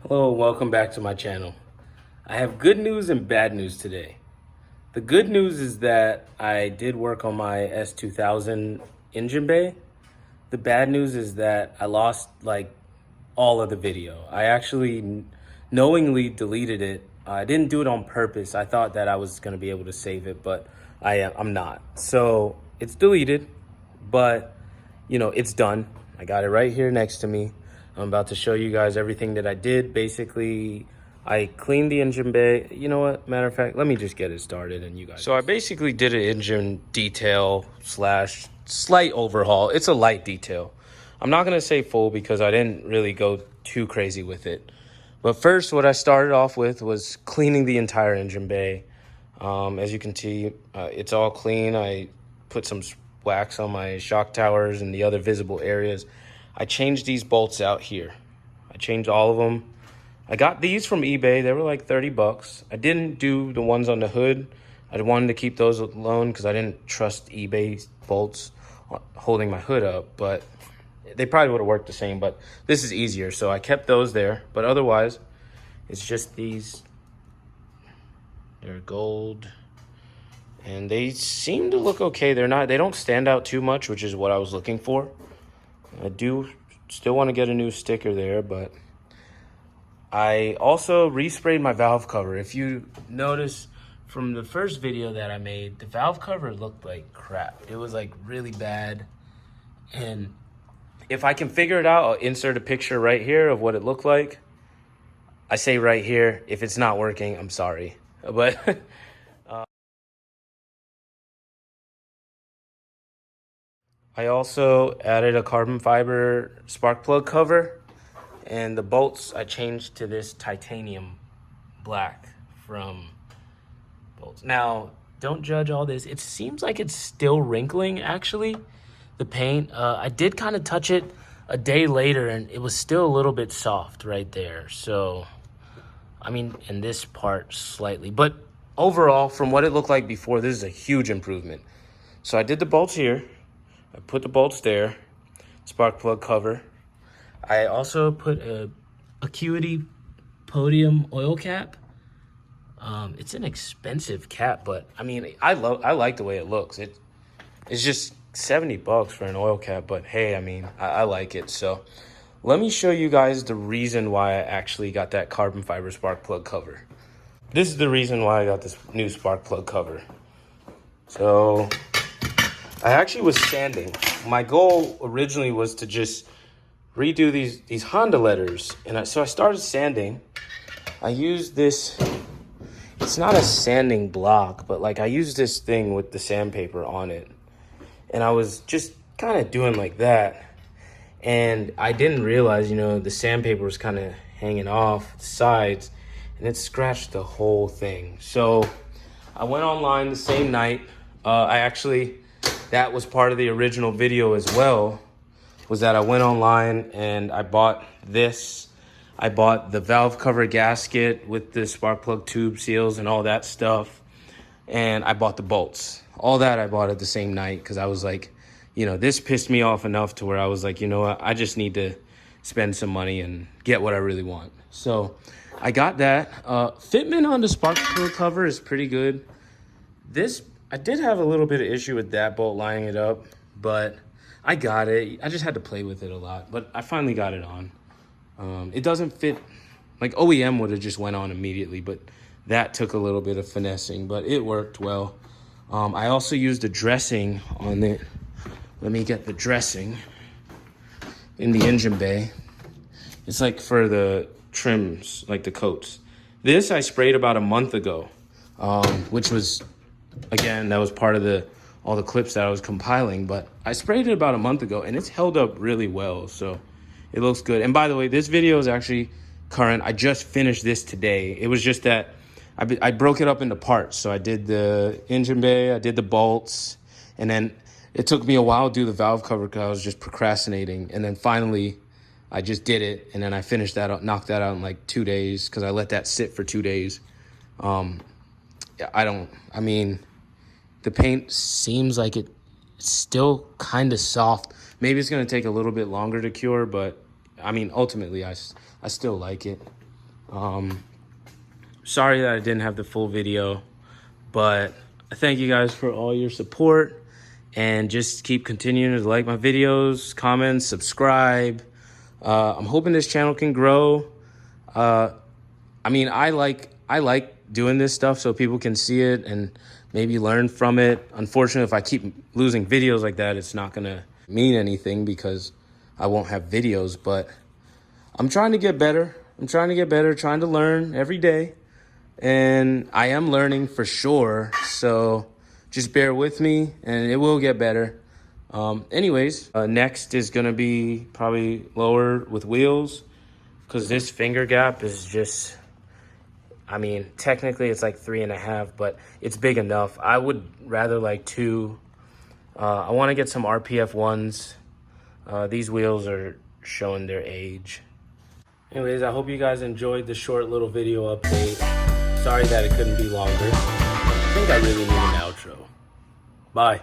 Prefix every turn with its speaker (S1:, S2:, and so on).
S1: Hello, welcome back to my channel. I have good news and bad news today. The good news is that I did work on my S2000 engine bay. The bad news is that I lost like all of the video. I actually knowingly deleted it. I didn't do it on purpose. I thought that I was gonna be able to save it, but I'm not. So it's deleted, but it's done. I got it right here next to me. I'm about to show you guys everything that I did. Basically, I cleaned the engine bay. You know what? Matter of fact, let me just get it started and you guys. So I basically did an engine detail slash slight overhaul. It's a light detail. I'm not gonna say full because I didn't really go too crazy with it. But first, what I started off with was cleaning the entire engine bay. As you can see, it's all clean. I put some wax on my shock towers and the other visible areas. I changed these bolts out here. I changed all of them. I got these from eBay. They were like 30 bucks. I didn't do the ones on the hood. I wanted to keep those alone because I didn't trust eBay bolts holding my hood up, but they probably would have worked the same, but this is easier. So I kept those there, but otherwise it's just these. They're gold and they seem to look okay. They don't stand out too much, which is what I was looking for. I do still want to get a new sticker there, but I also resprayed my valve cover. If you notice from the first video that I made, the valve cover looked like crap. It was like really bad. And if I can figure it out, I'll insert a picture right here of what it looked like. I say right here, if it's not working, I'm sorry. But I also added a carbon fiber spark plug cover, and the bolts I changed to this titanium black from bolts. Now, don't judge all this. It seems like it's still wrinkling, actually, the paint. I did kind of touch it a day later, and it was still a little bit soft right there. So, I mean, in this part slightly. But overall, from what it looked like before, this is a huge improvement. So I did the bolts here. I put the bolts there, spark plug cover. I also put a Acuity podium oil cap. It's an expensive cap, but I mean, I like the way it looks. It's just 70 bucks for an oil cap, but hey, I mean, I like it. So let me show you guys the reason why I actually got that carbon fiber spark plug cover. This is the reason why I got this new spark plug cover. So I actually was sanding. My goal originally was to just redo these Honda letters. And so I started sanding. I used this, it's not a sanding block, but like I used this thing with the sandpaper on it. And I was just kind of doing like that. And I didn't realize, the sandpaper was kind of hanging off the sides and it scratched the whole thing. So I went online the same night. That was part of the original video as well, was that I went online and I bought this. I bought the valve cover gasket with the spark plug tube seals and all that stuff. And I bought the bolts. All that I bought at the same night because I was like, this pissed me off enough to where I was like, you know what, I just need to spend some money and get what I really want. So I got that. Fitment on the spark plug cover is pretty good. I did have a little bit of issue with that bolt lining it up, but I got it. I just had to play with it a lot, but I finally got it on. It doesn't fit, like OEM would have just went on immediately, but that took a little bit of finessing, but it worked well. I also used a dressing on it. Let me get the dressing in the engine bay. It's like for the trims, like the coats. This I sprayed about a month ago, which was, again, that was part of all the clips that I was compiling, but I sprayed it about a month ago and it's held up really well. So it looks good. And by the way, this video is actually current. I just finished this today. It was just that I broke it up into parts. So I did the engine bay, I did the bolts, and then it took me a while to do the valve cover because I was just procrastinating. And then finally I just did it. And then I finished that up, knocked that out in like 2 days because I let that sit for 2 days. I mean, the paint seems like it's still kind of soft. Maybe it's going to take a little bit longer to cure, but I mean, ultimately, I still like it. Sorry that I didn't have the full video, but I thank you guys for all your support, and just keep continuing to like my videos, comment, subscribe. I'm hoping this channel can grow. I mean, I like doing this stuff so people can see it and maybe learn from it. Unfortunately, if I keep losing videos like that, it's not gonna mean anything because I won't have videos. But I'm trying to get better. Trying to learn every day. And I am learning for sure. So just bear with me and it will get better. Anyways, next is gonna be probably lower with wheels, because this finger gap is just, I mean, technically it's like 3.5, but it's big enough. I would rather like 2. I want to get some RPF ones. These wheels are showing their age. Anyways, I hope you guys enjoyed the short little video update. Sorry that it couldn't be longer. I think I really need an outro. Bye.